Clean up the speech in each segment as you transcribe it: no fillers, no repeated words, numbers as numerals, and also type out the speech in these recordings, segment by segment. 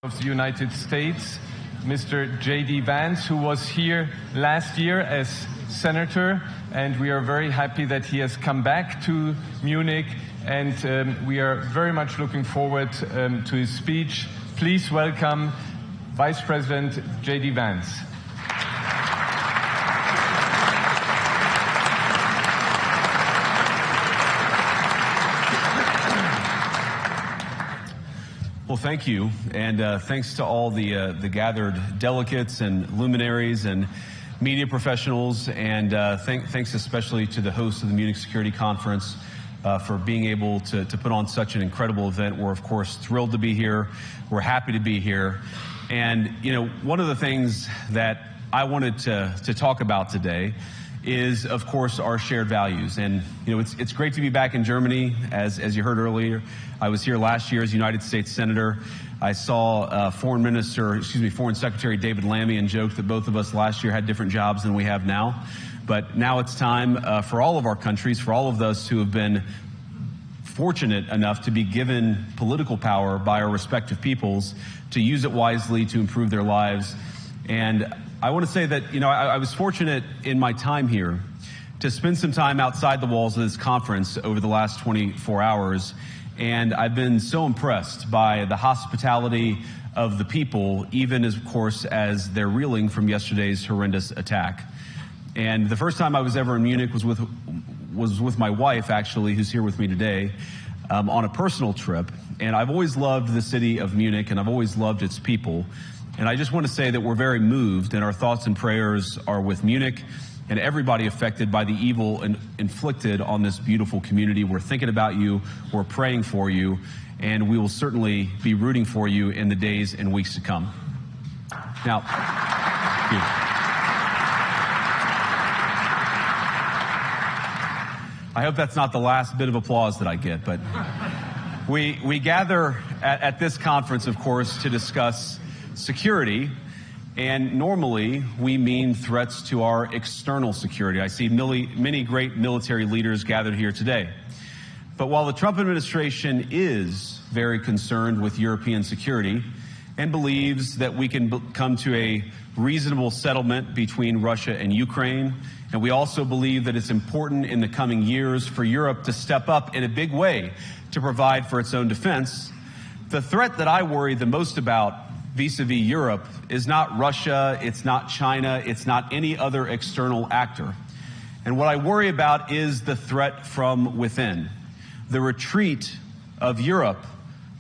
of the United States, Mr. J.D. Vance, who was here last year as senator, and we are very happy that he has come back to Munich, and we are very much looking forward to his speech. Please welcome Vice President J.D. Vance. Well, thank you, and thanks to all the gathered delegates and luminaries and media professionals, and thanks especially to the host of the Munich Security Conference for being able to put on such an incredible event. We're, of course, thrilled to be here. We're happy to be here. And, you know, one of the things that I wanted to talk about today is, of course, our shared values. And, you know, it's great to be back in Germany. As you heard earlier, I was here last year as United States Senator. I saw Foreign Secretary David Lammy, and joked that both of us last year had different jobs than we have now. But now it's time for all of our countries, for all of us who have been fortunate enough to be given political power by our respective peoples, to use it wisely to improve their lives. And I want to say that, you know, I was fortunate in my time here to spend some time outside the walls of this conference over the last 24 hours. And I've been so impressed by the hospitality of the people, even as, of course, as they're reeling from yesterday's horrendous attack. And the first time I was ever in Munich was with my wife, actually, who's here with me today, on a personal trip. And I've always loved the city of Munich, and I've always loved its people. And I just want to say that we're very moved, and our thoughts and prayers are with Munich and everybody affected by the evil inflicted on this beautiful community. We're thinking about you, we're praying for you, and we will certainly be rooting for you in the days and weeks to come. Now, thank you. I hope that's not the last bit of applause that I get, but we gather at this conference, of course, to discuss security, and normally we mean threats to our external security. I see many great military leaders gathered here today. But while the Trump administration is very concerned with European security and believes that we can come to a reasonable settlement between Russia and Ukraine, and we also believe that it's important in the coming years for Europe to step up in a big way to provide for its own defense, the threat that I worry the most about vis-a-vis Europe is not Russia, it's not China, it's not any other external actor. And what I worry about is the threat from within, the retreat of Europe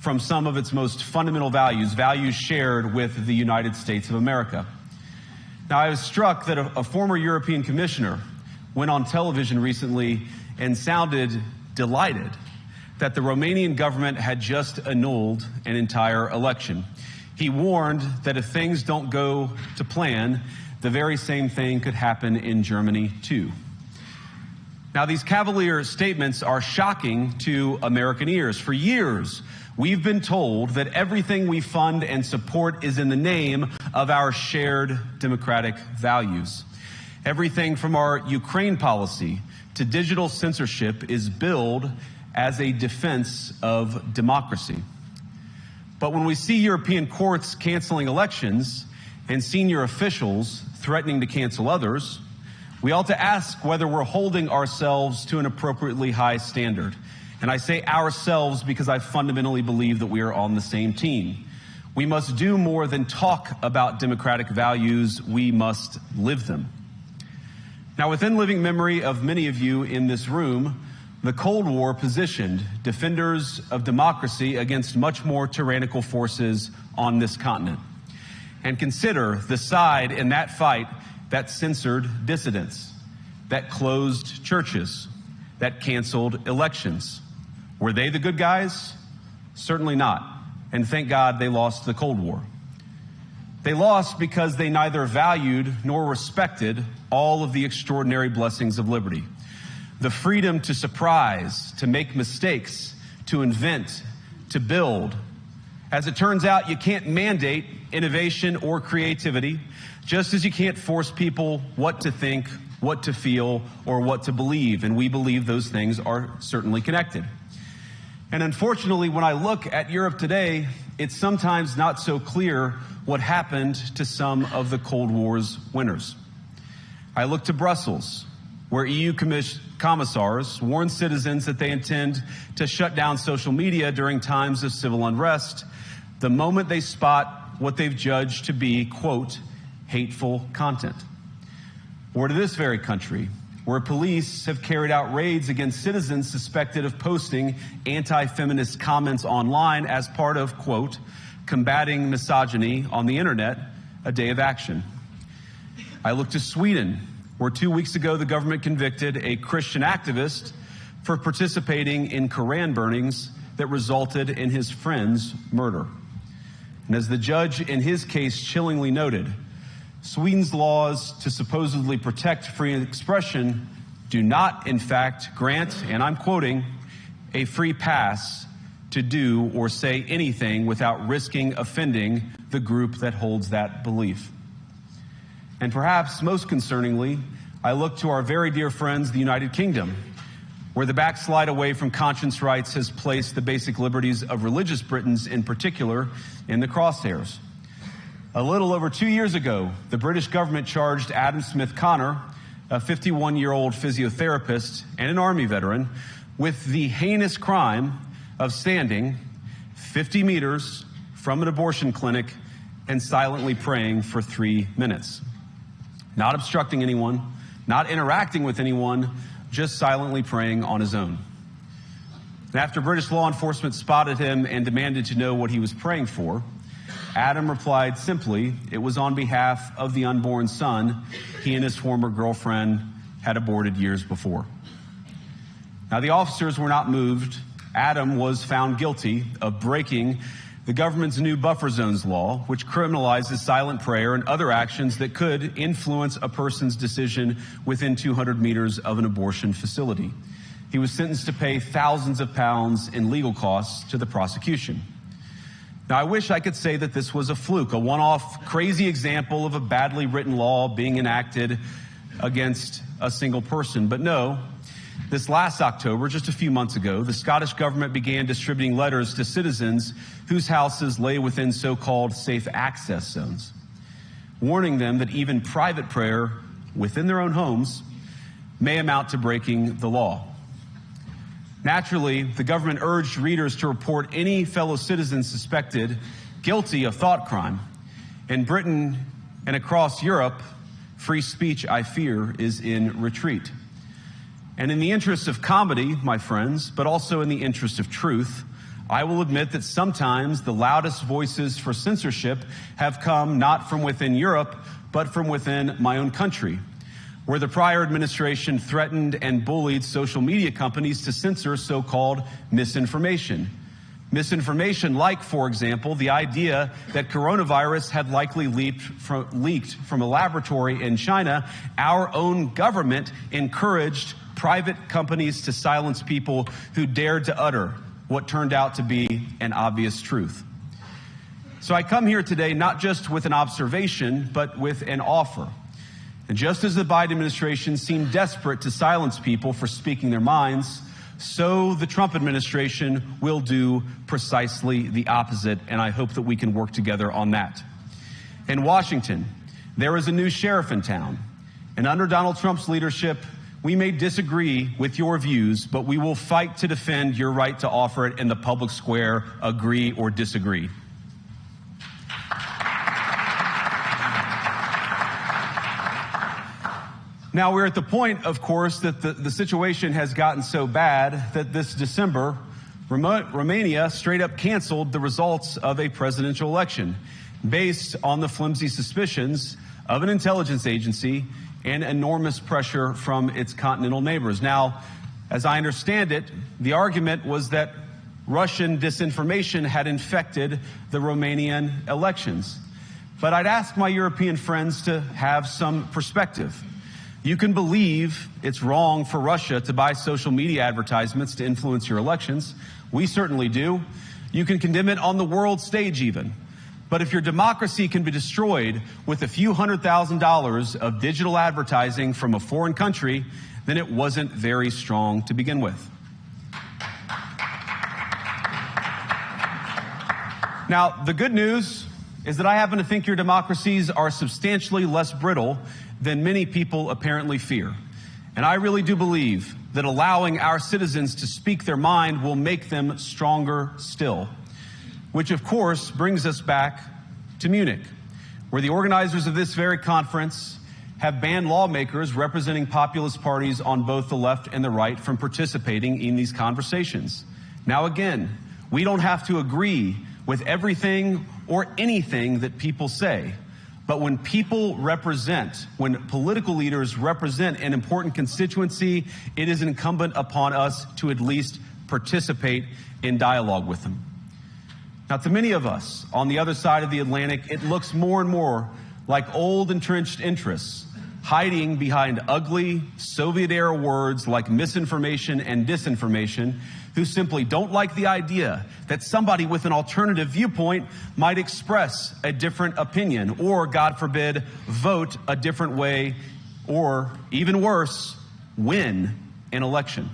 from some of its most fundamental values, values shared with the United States of America. Now, I was struck that a former European commissioner went on television recently and sounded delighted that the Romanian government had just annulled an entire election. He warned that if things don't go to plan, the very same thing could happen in Germany, too. Now, these cavalier statements are shocking to American ears. For years, we've been told that everything we fund and support is in the name of our shared democratic values. Everything from our Ukraine policy to digital censorship is billed as a defense of democracy. But when we see European courts canceling elections and senior officials threatening to cancel others, we ought to ask whether we're holding ourselves to an appropriately high standard. And I say ourselves because I fundamentally believe that we are on the same team. We must do more than talk about democratic values, we must live them. Now, within living memory of many of you in this room, the Cold War positioned defenders of democracy against much more tyrannical forces on this continent. And consider the side in that fight that censored dissidents, that closed churches, that canceled elections. Were they the good guys? Certainly not. And thank God they lost the Cold War. They lost because they neither valued nor respected all of the extraordinary blessings of liberty. The freedom to surprise, to make mistakes, to invent, to build. As it turns out, you can't mandate innovation or creativity, just as you can't force people what to think, what to feel, or what to believe. And we believe those things are certainly connected. And unfortunately, when I look at Europe today, it's sometimes not so clear what happened to some of the Cold War's winners. I look to Brussels, where EU commissars warn citizens that they intend to shut down social media during times of civil unrest the moment they spot what they've judged to be, quote, hateful content. Or to this very country, where police have carried out raids against citizens suspected of posting anti-feminist comments online as part of, quote, combating misogyny on the internet, a day of action. I look to Sweden, where 2 weeks ago the government convicted a Christian activist for participating in Koran burnings that resulted in his friend's murder. And as the judge in his case chillingly noted, Sweden's laws to supposedly protect free expression do not, in fact, grant, and I'm quoting, a free pass to do or say anything without risking offending the group that holds that belief. And perhaps most concerningly, I look to our very dear friends, the United Kingdom, where the backslide away from conscience rights has placed the basic liberties of religious Britons in particular in the crosshairs. A little over 2 years ago, the British government charged Adam Smith Connor, a 51-year-old physiotherapist and an Army veteran, with the heinous crime of standing 50 meters from an abortion clinic and silently praying for 3 minutes. Not obstructing anyone, not interacting with anyone, just silently praying on his own. And after British law enforcement spotted him and demanded to know what he was praying for, Adam replied simply, it was on behalf of the unborn son he and his former girlfriend had aborted years before. Now, the officers were not moved. Adam was found guilty of breaking the government's new buffer zones law, which criminalizes silent prayer and other actions that could influence a person's decision within 200 meters of an abortion facility. He was sentenced to pay thousands of pounds in legal costs to the prosecution. Now, I wish I could say that this was a fluke, a one-off crazy example of a badly written law being enacted against a single person. But no, this last October, just a few months ago, the Scottish government began distributing letters to citizens whose houses lay within so-called safe access zones, warning them that even private prayer within their own homes may amount to breaking the law. Naturally, the government urged readers to report any fellow citizens suspected guilty of thought crime. In Britain and across Europe, free speech, I fear, is in retreat. And in the interest of comedy, my friends, but also in the interest of truth, I will admit that sometimes the loudest voices for censorship have come not from within Europe, but from within my own country, where the prior administration threatened and bullied social media companies to censor so-called misinformation. Misinformation like, for example, the idea that coronavirus had likely leaked from a laboratory in China. Our own government encouraged private companies to silence people who dared to utter what turned out to be an obvious truth. So I come here today not just with an observation, but with an offer. And just as the Biden administration seemed desperate to silence people for speaking their minds, so the Trump administration will do precisely the opposite, and I hope that we can work together on that. In Washington, there is a new sheriff in town, and under Donald Trump's leadership, we may disagree with your views, but we will fight to defend your right to offer it in the public square, agree or disagree. Now, we're at the point, of course, that the situation has gotten so bad that this December, Romania straight up canceled the results of a presidential election based on the flimsy suspicions of an intelligence agency and enormous pressure from its continental neighbors. Now, as I understand it, the argument was that Russian disinformation had infected the Romanian elections. But I'd ask my European friends to have some perspective. You can believe it's wrong for Russia to buy social media advertisements to influence your elections. We certainly do. You can condemn it on the world stage even. But if your democracy can be destroyed with a few $100,000 of digital advertising from a foreign country, then it wasn't very strong to begin with. Now, the good news is that I happen to think your democracies are substantially less brittle than many people apparently fear. And I really do believe that allowing our citizens to speak their mind will make them stronger still. Which, of course, brings us back to Munich, where the organizers of this very conference have banned lawmakers representing populist parties on both the left and the right from participating in these conversations. Now, again, we don't have to agree with everything or anything that people say. But when when political leaders represent an important constituency, it is incumbent upon us to at least participate in dialogue with them. Now, to many of us on the other side of the Atlantic, it looks more and more like old entrenched interests hiding behind ugly Soviet-era words like misinformation and disinformation, who simply don't like the idea that somebody with an alternative viewpoint might express a different opinion or, God forbid, vote a different way or, even worse, win an election.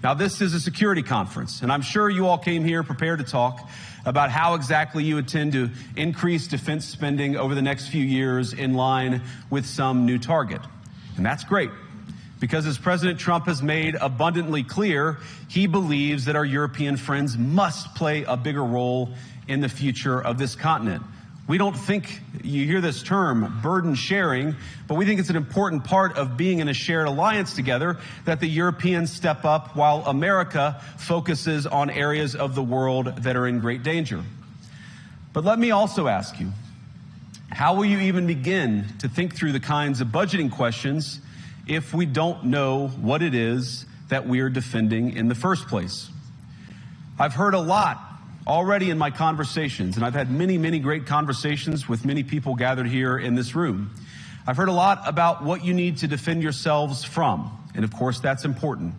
Now, this is a security conference, and I'm sure you all came here prepared to talk about how exactly you intend to increase defense spending over the next few years in line with some new target. And that's great, because as President Trump has made abundantly clear, he believes that our European friends must play a bigger role in the future of this continent. We don't think, you hear this term, burden sharing, but we think it's an important part of being in a shared alliance together that the Europeans step up while America focuses on areas of the world that are in great danger. But let me also ask you, how will you even begin to think through the kinds of budgeting questions if we don't know what it is that we're defending in the first place? I've heard a lot already in my conversations, and I've had many, many great conversations with many people gathered here in this room. I've heard a lot about what you need to defend yourselves from, and of course that's important.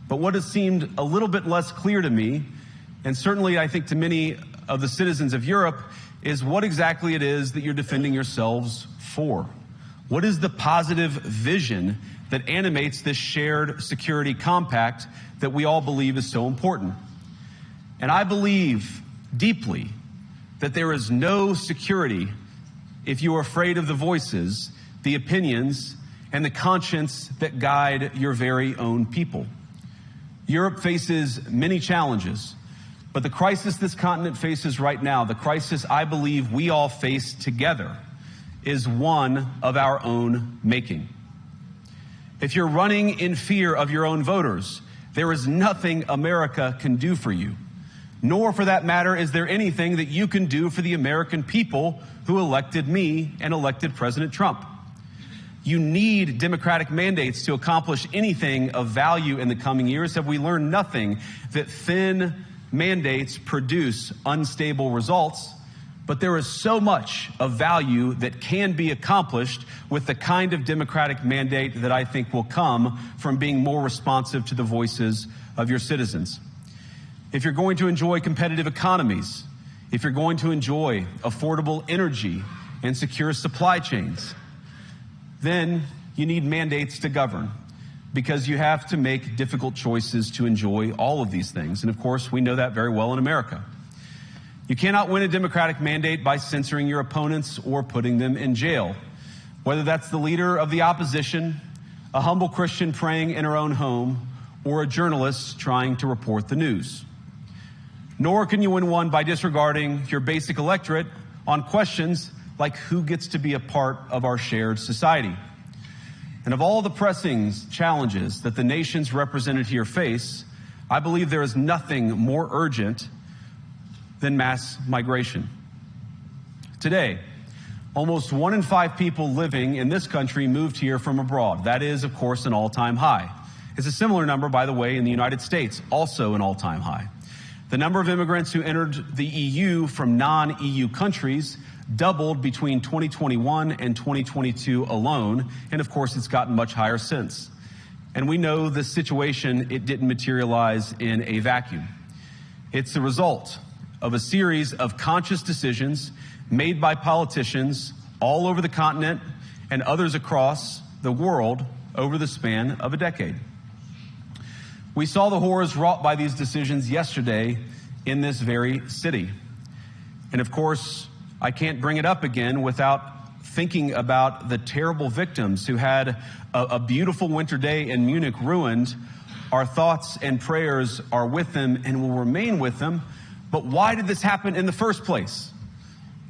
But what has seemed a little bit less clear to me, and certainly I think to many of the citizens of Europe, is what exactly it is that you're defending yourselves for. What is the positive vision that animates this shared security compact that we all believe is so important? And I believe deeply that there is no security if you are afraid of the voices, the opinions, and the conscience that guide your very own people. Europe faces many challenges, but the crisis this continent faces right now, the crisis I believe we all face together, is one of our own making. If you're running in fear of your own voters, there is nothing America can do for you. Nor, for that matter, is there anything that you can do for the American people who elected me and elected President Trump. You need democratic mandates to accomplish anything of value in the coming years. Have we learned nothing that thin mandates produce unstable results? But there is so much of value that can be accomplished with the kind of democratic mandate that I think will come from being more responsive to the voices of your citizens. If you're going to enjoy competitive economies, if you're going to enjoy affordable energy and secure supply chains, then you need mandates to govern, because you have to make difficult choices to enjoy all of these things. And of course, we know that very well in America. You cannot win a democratic mandate by censoring your opponents or putting them in jail, whether that's the leader of the opposition, a humble Christian praying in her own home, or a journalist trying to report the news. Nor can you win one by disregarding your basic electorate on questions like who gets to be a part of our shared society. And of all the pressing challenges that the nations represented here face, I believe there is nothing more urgent than mass migration. Today, almost 1 in 5 people living in this country moved here from abroad. That is, of course, an all-time high. It's a similar number, by the way, in the United States, also an all-time high. The number of immigrants who entered the EU from non-EU countries doubled between 2021 and 2022 alone, and of course it's gotten much higher since. And we know this situation, it didn't materialize in a vacuum. It's the result of a series of conscious decisions made by politicians all over the continent and others across the world over the span of a decade. We saw the horrors wrought by these decisions yesterday in this very city. And of course, I can't bring it up again without thinking about the terrible victims who had a beautiful winter day in Munich ruined. Our thoughts and prayers are with them and will remain with them. But why did this happen in the first place?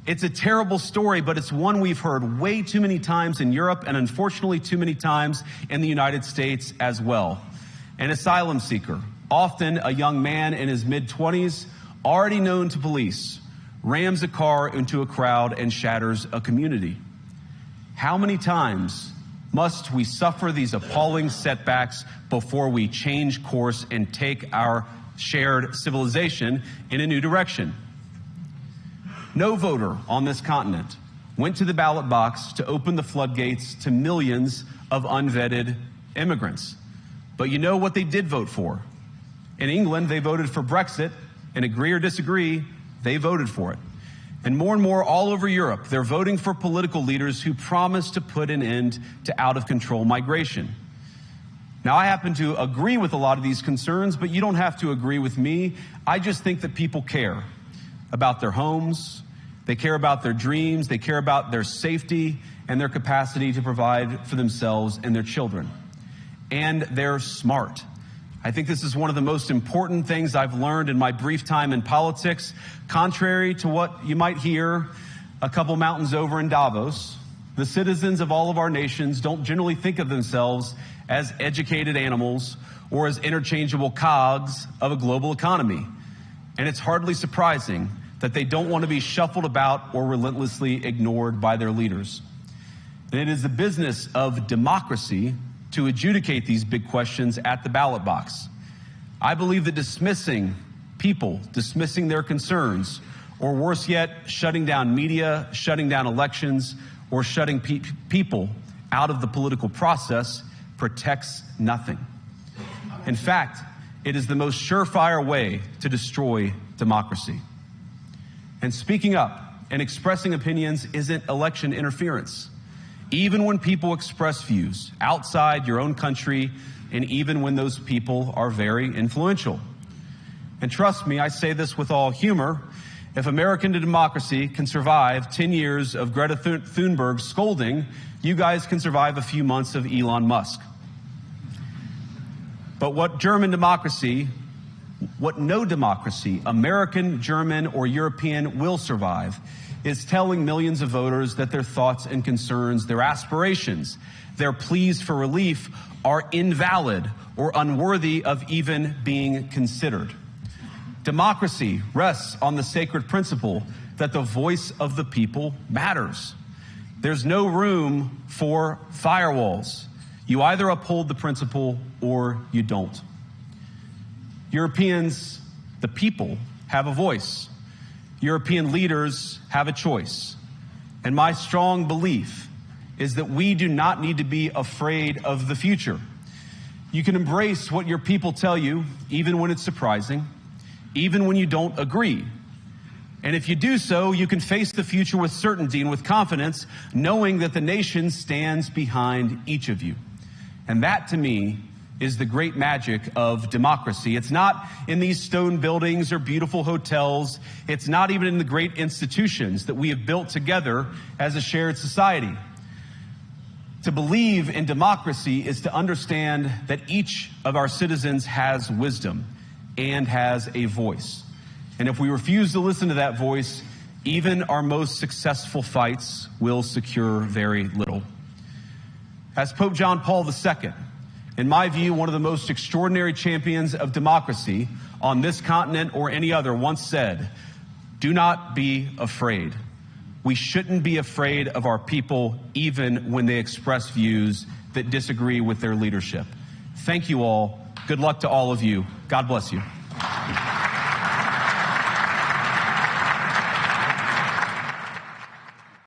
It's a terrible story, but it's one we've heard way too many times in Europe and unfortunately too many times in the United States as well. An asylum seeker, often a young man in his mid-20s, already known to police, rams a car into a crowd and shatters a community. How many times must we suffer these appalling setbacks before we change course and take our shared civilization in a new direction? No voter on this continent went to the ballot box to open the floodgates to millions of unvetted immigrants. But you know what they did vote for? In England, they voted for Brexit, and agree or disagree, they voted for it. And more all over Europe, they're voting for political leaders who promise to put an end to out-of-control migration. Now, I happen to agree with a lot of these concerns, but you don't have to agree with me. I just think that people care about their homes, they care about their dreams, they care about their safety and their capacity to provide for themselves and their children. And they're smart. I think this is one of the most important things I've learned in my brief time in politics. Contrary to what you might hear a couple mountains over in Davos, the citizens of all of our nations don't generally think of themselves as educated animals or as interchangeable cogs of a global economy. And it's hardly surprising that they don't want to be shuffled about or relentlessly ignored by their leaders. And it is the business of democracy to adjudicate these big questions at the ballot box. I believe that dismissing people, dismissing their concerns, or worse yet, shutting down media, shutting down elections, or shutting people out of the political process protects nothing. In fact, it is the most surefire way to destroy democracy. And speaking up and expressing opinions isn't election interference. Even when people express views outside your own country, and even when those people are very influential. And trust me, I say this with all humor, if American democracy can survive 10 years of Greta Thunberg scolding, you guys can survive a few months of Elon Musk. But what no democracy, American, German, or European, will survive is telling millions of voters that their thoughts and concerns, their aspirations, their pleas for relief are invalid or unworthy of even being considered. Democracy rests on the sacred principle that the voice of the people matters. There's no room for firewalls. You either uphold the principle or you don't. Europeans, the people, have a voice. European leaders have a choice. And my strong belief is that we do not need to be afraid of the future. You can embrace what your people tell you, even when it's surprising, even when you don't agree. And if you do so, you can face the future with certainty and with confidence, knowing that the nation stands behind each of you. And that, to me, is the great magic of democracy. It's not in these stone buildings or beautiful hotels. It's not even in the great institutions that we have built together as a shared society. To believe in democracy is to understand that each of our citizens has wisdom and has a voice. And if we refuse to listen to that voice, even our most successful fights will secure very little. As Pope John Paul II, in my view, one of the most extraordinary champions of democracy on this continent or any other, once said, "Do not be afraid." We shouldn't be afraid of our people, even when they express views that disagree with their leadership. Thank you all. Good luck to all of you. God bless you.